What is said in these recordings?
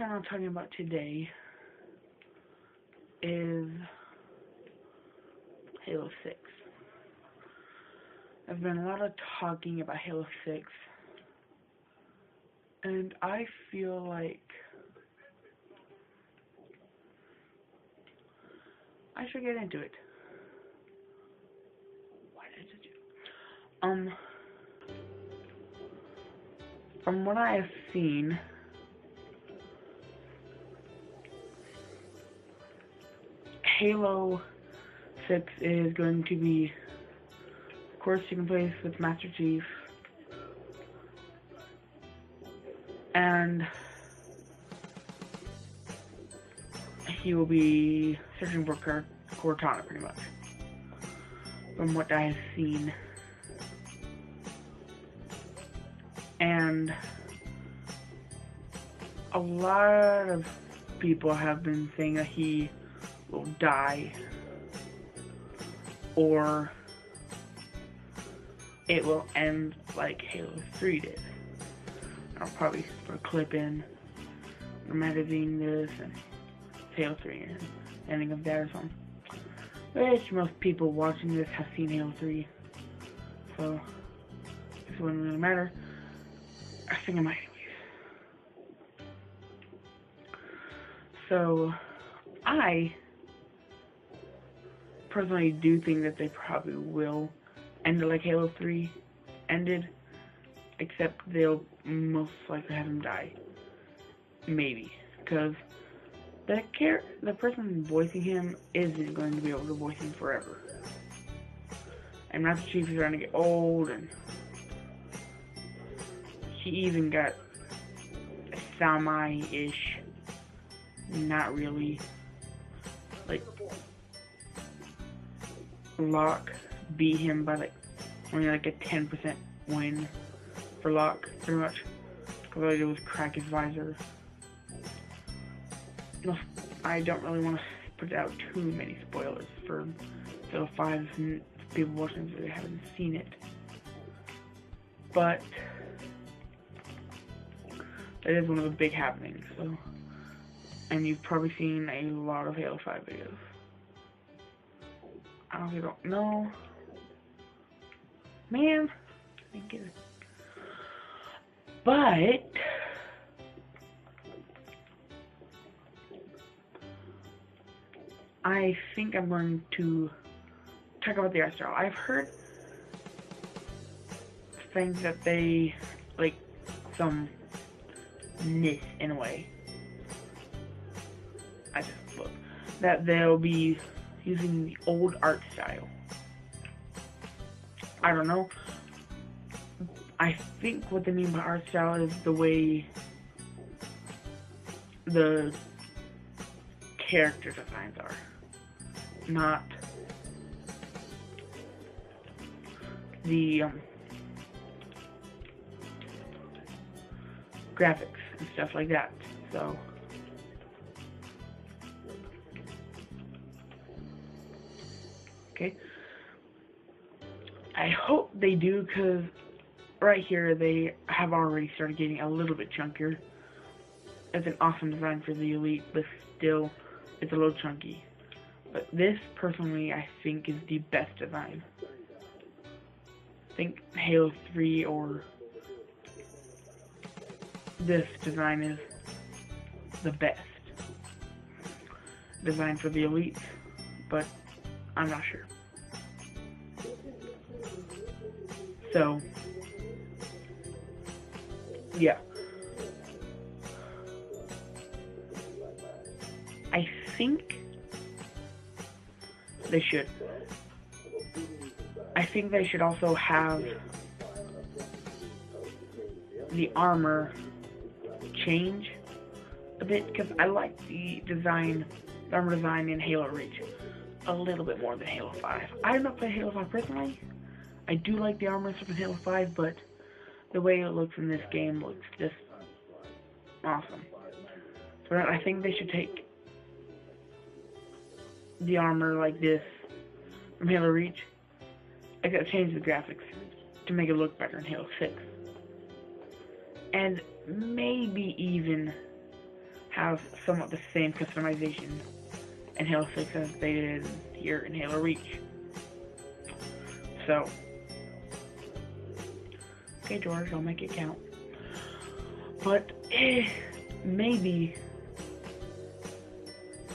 plan on talking about today is Halo 6. There's been a lot of talking about Halo 6, and I feel like I should get into it. Why did I do? From what I have seen, Halo 6 is going to be, of course, you can play with Master Chief, and he will be searching for Cortana, pretty much, from what I have seen. And a lot of people have been saying that he will die, or it will end like Halo 3 did. I'll probably put a clip in dramatising this and Halo 3 and ending of that or something. Which most people watching this have seen Halo 3, so this wouldn't really matter. I think it might anyways. So I personally do think that they probably will end it like Halo 3 ended, except they'll most likely have him die. Maybe, because the person voicing him isn't going to be able to voice him forever. And Master Chief is starting to get old, and he even got semi-ish, not really, like, Locke beat him by like only like a 10% win for Locke, pretty much, because all he did was crack his visor. No, I don't really want to put out too many spoilers for Halo 5 and people watching this that haven't seen it, but that is one of the big happenings. So, and you've probably seen a lot of Halo 5 videos. I honestly don't know. Man, I didn't get it. But I think I'm going to talk about the art style. I've heard things that they like some ness in a way. I just look that they'll be using the old art style. I don't know. I think what they mean by art style is the way the character designs are, not the graphics and stuff like that. So okay, I hope they do, because right here they have already started getting a little bit chunkier. It's an awesome design for the Elite, but still it's a little chunky. But this, personally, I think is the best design. I think Halo 3 or this design is the best design for the Elite, but I'm not sure. So, yeah. I think they should. I think they should also have the armor change a bit, because I like the armor design in Halo Reach a little bit more than Halo 5. I have not played Halo 5 personally. I do like the armor stuff in Halo 5, but the way it looks in this game looks just awesome. So I think they should take the armor like this from Halo Reach. I gotta change the graphics to make it look better in Halo 6. And maybe even have somewhat the same customization in Halo 6 as they did here in Halo Reach. So, okay, George, I'll make it count. But maybe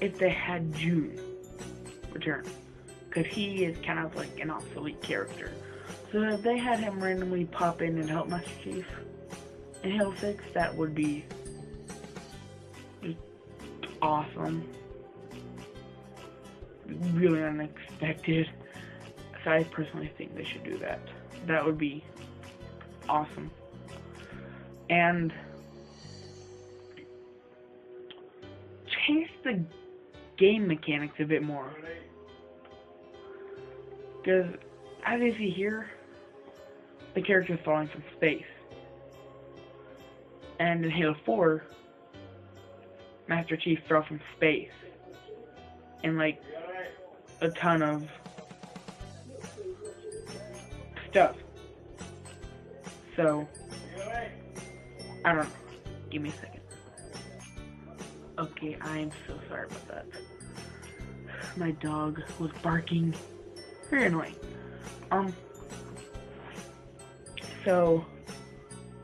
if they had June return, because he is kind of like an obsolete character. So if they had him randomly pop in and help Master Chief in Halo 6, that would be just awesome. Really unexpected. So I personally think they should do that. That would be awesome. And change the game mechanics a bit more. Because as you see here, the character is falling from space. And in Halo 4, Master Chief fell from space. And like a ton of stuff. So, I don't know. Give me a second. Okay, I am so sorry about that. My dog was barking. Very annoying. So,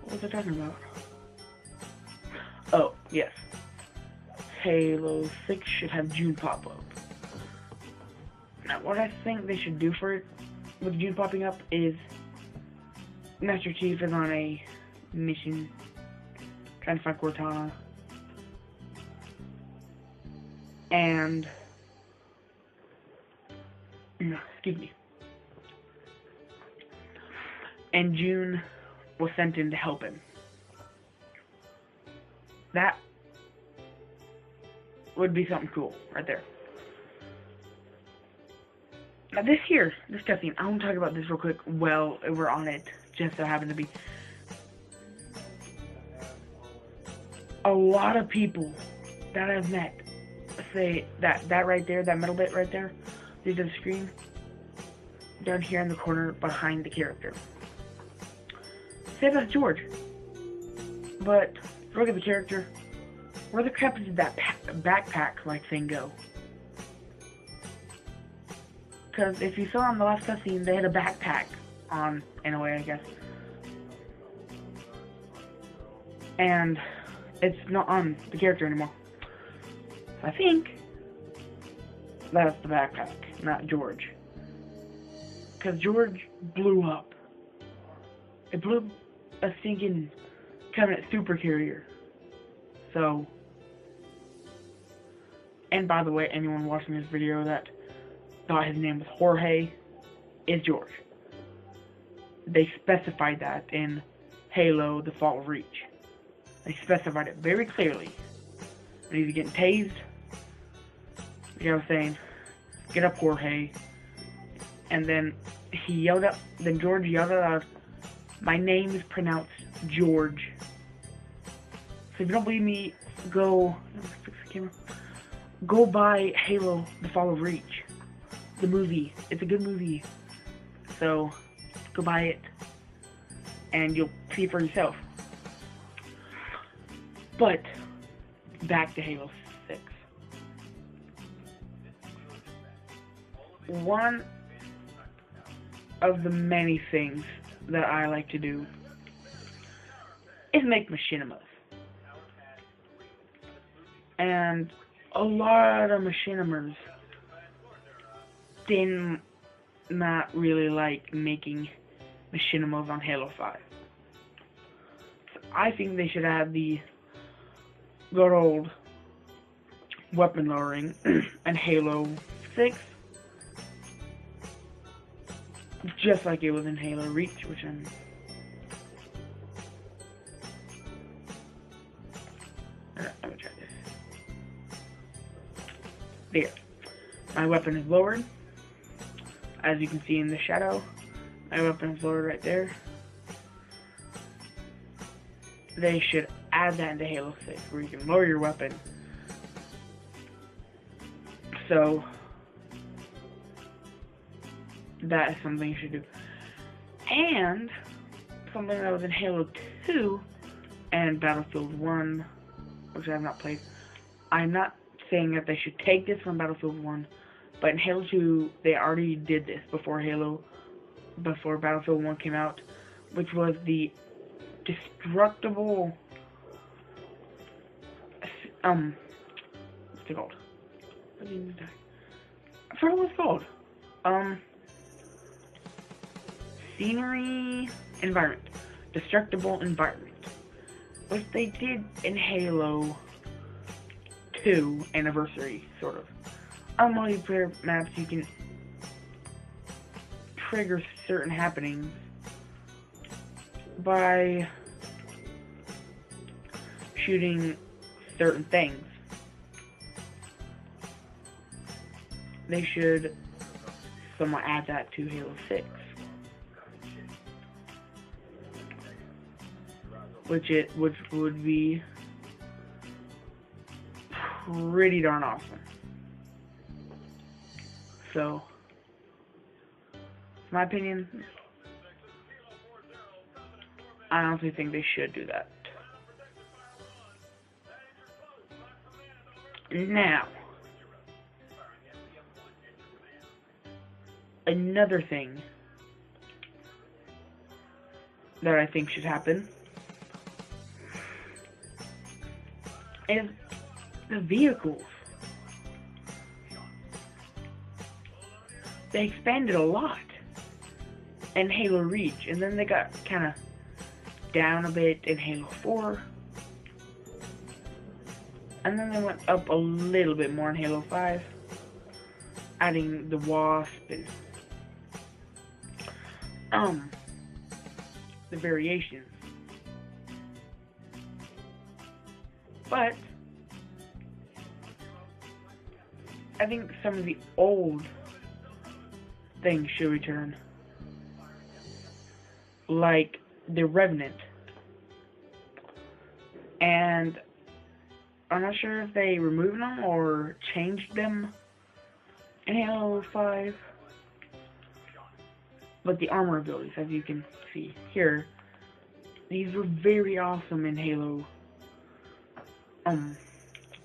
what was I talking about? Oh, yes. Halo 6 should have June pop up. Now, what I think they should do for it, with June popping up, is Master Chief is on a mission trying to find Cortana. And, excuse me. And June was sent in to help him. That would be something cool right there. Now this cutscene, I want to talk about this real quick while we're on it, just so happen to be. A lot of people that I've met say that right there, that middle bit right there, these are the screen, down here in the corner behind the character. Say that's George. But look at the character. Where the crap did that backpack-like thing go? Because if you saw on the last cutscene, they had a backpack on, in a way, I guess. And it's not on the character anymore. I think that's the backpack, not George. Because George blew up. It blew a stinking Covenant super carrier. So, and by the way, anyone watching this video that thought his name was Jorge is George. They specified that in Halo: The Fall of Reach. They specified it very clearly. When he was getting tased, like I was saying, get up, Jorge. And then he yelled up, then George yelled out, my name is pronounced George. So if you don't believe me, go, fix the camera. Go buy Halo: The Fall of Reach. The movie. It's a good movie. So, go buy it. And you'll see for yourself. But, back to Halo 6. One of the many things that I like to do is make machinimas. And a lot of machinimers did not really like making machinimas on Halo 5. So I think they should add the good old weapon lowering in Halo 6, just like it was in Halo Reach, which I'm... Let me try this. There. My weapon is lowered. As you can see in the shadow, my weapon is lowered right there. They should add that into Halo 6, where you can lower your weapon. So, that is something you should do. And, something that was in Halo 2 and Battlefield 1, which I have not played. I'm not saying that they should take this from Battlefield 1, but in Halo 2, they already did this before Battlefield 1 came out, which was the destructible, what's it called? I forgot what it's called. Scenery environment. Destructible environment. Which they did in Halo 2 Anniversary, sort of. On multiplayer maps, you can trigger certain happenings by shooting certain things. They should somewhat add that to Halo 6. Which would be pretty darn awesome. So, in my opinion, I honestly think they should do that. Now, another thing that I think should happen is the vehicles. They expanded a lot in Halo Reach, and then they got kind of down a bit in Halo 4, and then they went up a little bit more in Halo 5, adding the Wasp and the variations. But I think some of the old things should return, like the Revenant. And I'm not sure if they removed them or changed them in Halo 5, but the armor abilities, as you can see here, these were very awesome in Halo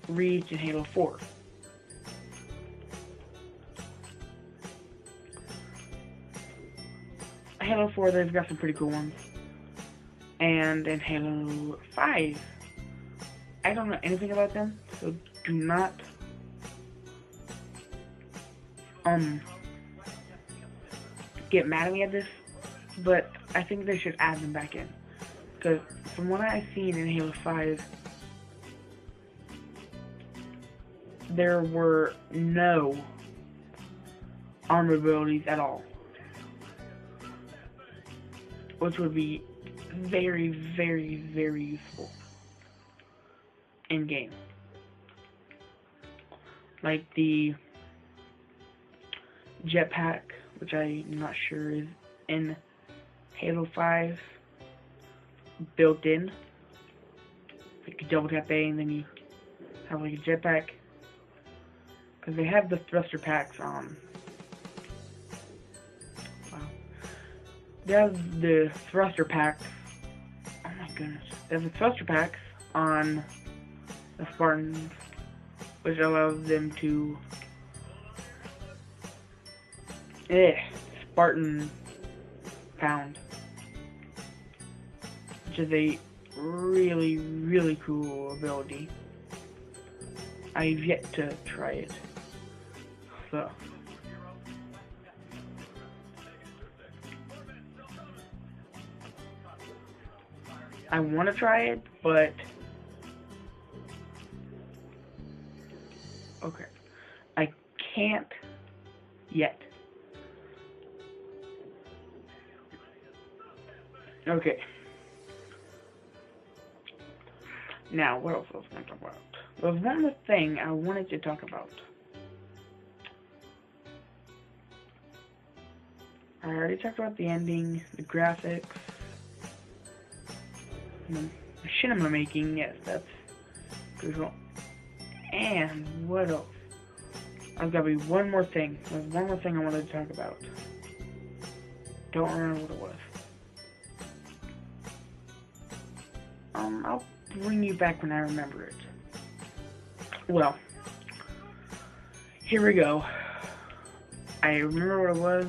Reach and Halo 4. Halo 4, they've got some pretty cool ones. And in Halo 5, I don't know anything about them, so do not get mad at me at this, but I think they should add them back in. Because from what I've seen in Halo 5, there were no armor abilities at all, which would be very, very, very useful in game. Like the jetpack, which I'm not sure is in Halo 5 built in. Like you double tap A and then you have like a jetpack. Because they have the thruster packs on. Wow. They have the thruster packs. Oh my goodness. They have the thruster packs on the Spartans, which allows them to Spartan pound, which is a really, really cool ability. I've yet to try it, so I want to try it, but okay, I can't yet. Okay. Now, what else was I going to talk about? There was one more thing I wanted to talk about. I already talked about the ending, the graphics, the cinema making. Yes, that's good. And what else? I've got to be one more thing. There's one more thing I wanted to talk about. Don't remember what it was. I'll bring you back when I remember it. Well, here we go. I remember what it was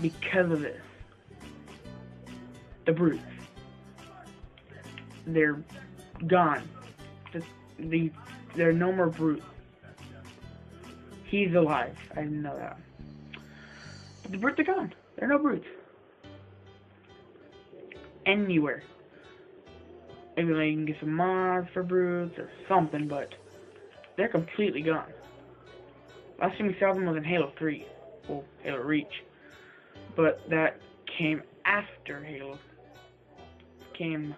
because of this. The brutes. They're gone. There are no more brutes. He's alive. I didn't know that. But the brutes are gone. There are no brutes. Anywhere. Maybe like you can get some mods for brutes or something, but they're completely gone. Last time we saw them was in Halo 3. Well, Halo Reach. But that came after Halo 3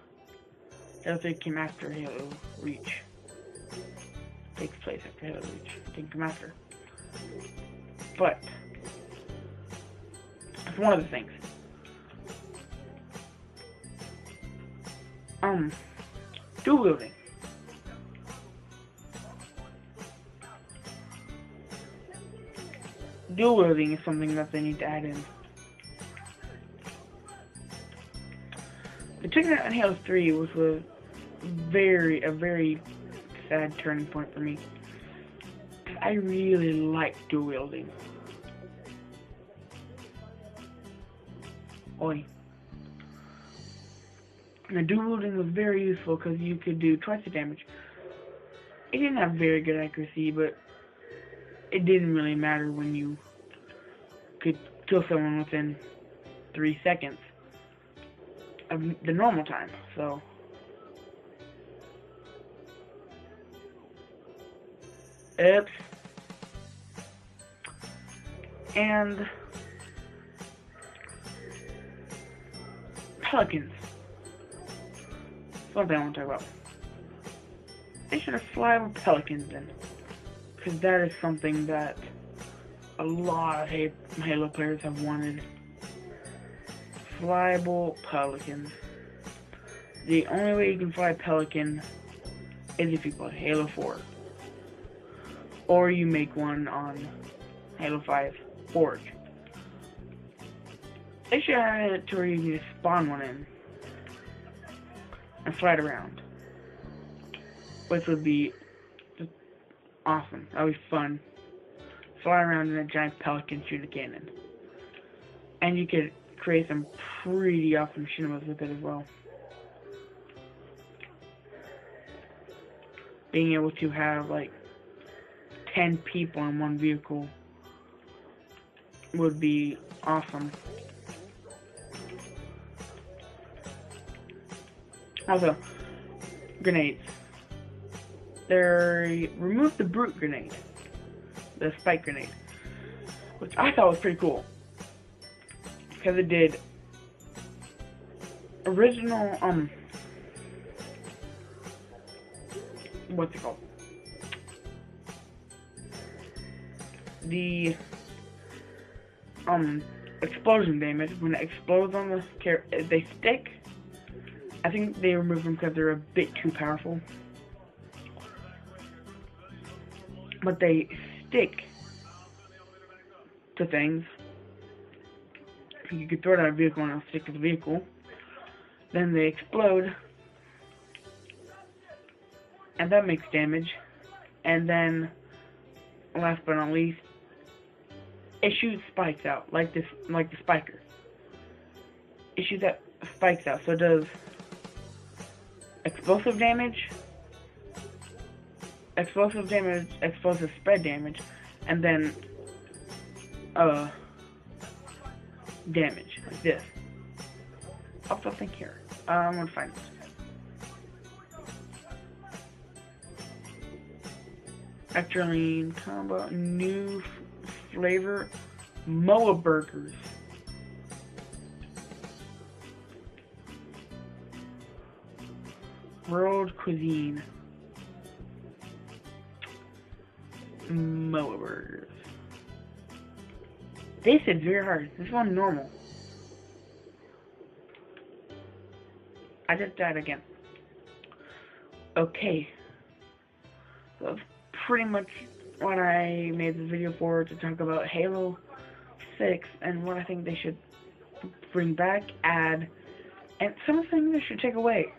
came after Halo Reach. Takes place after Halo Reach. Didn't come after. But it's one of the things. Dual wielding. Dual wielding is something that they need to add in. They took it out in Halo 3, which was a very sad turning point for me. I really like dual wielding. Oi. Now, dual wielding was very useful because you could do twice the damage. It didn't have very good accuracy, but it didn't really matter when you could kill someone within 3 seconds of the normal time. So, oops. And pelicans. That's one thing I want to talk about. They should have flyable pelicans in, because that is something that a lot of Halo players have wanted. Flyable pelicans. The only way you can fly a pelican is if you play Halo 4. Or you make one on Halo 5 Forge. They should have it to where you can just spawn one in and fly it around. Which would be just awesome. That would be fun. Fly around in a giant pelican, shoot a cannon. And you could create some pretty awesome machinimas with it as well. Being able to have like 10 people in one vehicle would be awesome. Also, grenades. They removed the brute grenade, the spike grenade, which I thought was pretty cool because it did original what's it called? The explosion damage. When it explodes on the character, they stick. I think they removed them because they're a bit too powerful. But they stick to things. You could throw it out of a vehicle and it'll stick to the vehicle. Then they explode. And that makes damage. And then, last but not least, it shoots spikes out, like the spiker. It shoots that spikes out, so it does explosive damage, explosive spread damage, and then damage like this. I'll think here. I'm gonna find it. Actually, combo new flavor Moa burgers. World cuisine. Moa burgers. This is very hard. This one normal. I just died again. Okay. So that's pretty much what I made this video for, to talk about Halo 6 and what I think they should bring back, add, and some things they should take away.